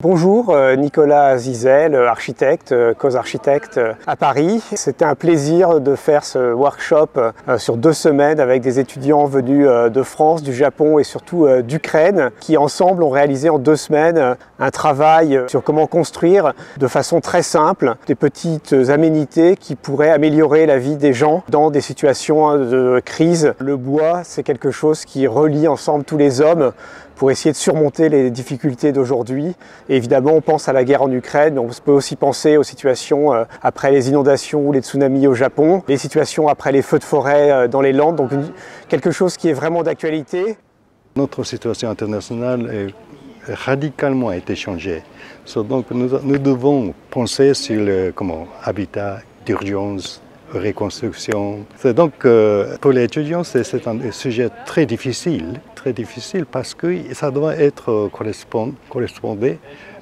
Bonjour, Nicolas Zizel, architecte, cause architecte architecte, architecte, cause architecte à Paris. C'était un plaisir de faire ce workshop sur 2 semaines avec des étudiants venus de France, du Japon et surtout d'Ukraine qui ensemble ont réalisé en 2 semaines un travail sur comment construire de façon très simple des petites aménités qui pourraient améliorer la vie des gens dans des situations de crise. Le bois, c'est quelque chose qui relie ensemble tous les hommes pour essayer de surmonter les difficultés d'aujourd'hui. Et évidemment, on pense à la guerre en Ukraine, mais on peut aussi penser aux situations après les inondations ou les tsunamis au Japon, les situations après les feux de forêt dans les Landes, donc quelque chose qui est vraiment d'actualité. Notre situation internationale a radicalement été changée. Donc nous devons penser sur le habitat d'urgence, reconstruction. Donc pour les étudiants, c'est un sujet très difficile parce que ça doit être correspondre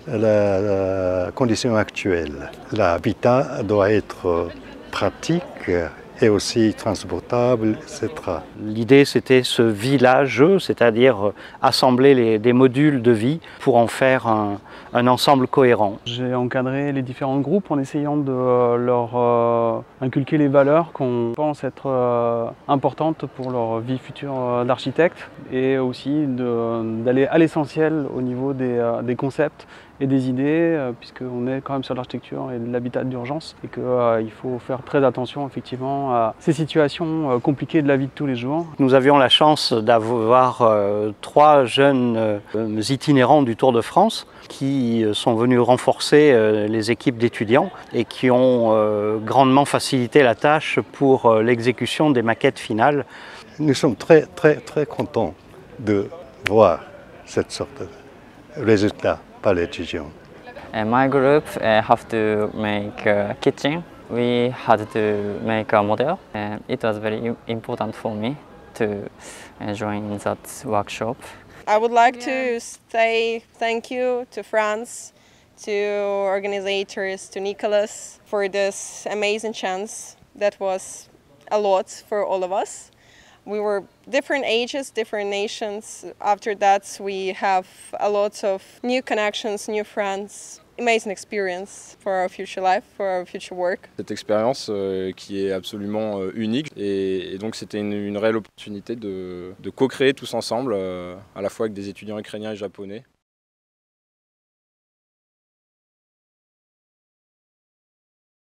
à la condition actuelle. L'habitat doit être pratique et aussi transportable, etc. L'idée, c'était ce village, c'est-à-dire assembler des modules de vie pour en faire un ensemble cohérent. J'ai encadré les différents groupes en essayant de leur inculquer les valeurs qu'on pense être importantes pour leur vie future d'architecte et aussi d'aller à l'essentiel au niveau des concepts et des idées, puisqu'on est quand même sur l'architecture et l'habitat d'urgence et qu'il faut faire très attention effectivement à ces situations compliquées de la vie de tous les jours. Nous avions la chance d'avoir 3 jeunes itinérants du Tour de France qui sont venus renforcer les équipes d'étudiants et qui ont grandement facilité la tâche pour l'exécution des maquettes finales. Nous sommes très contents de voir cette sorte de résultat par l'étudiant. My group have to make a kitchen. We had to make a model, and it was very important for me to join that workshop. I would like to say thank you to France, to organizers, to Nicolas for this amazing chance. That was a lot for all of us. We were different ages, different nations. After that, we have a lot of new connections, new friends. Amazing experience for our future life, for our future work. Cette expérience qui est absolument unique et donc c'était une réelle opportunité de co-créer tous ensemble, à la fois avec des étudiants ukrainiens et japonais.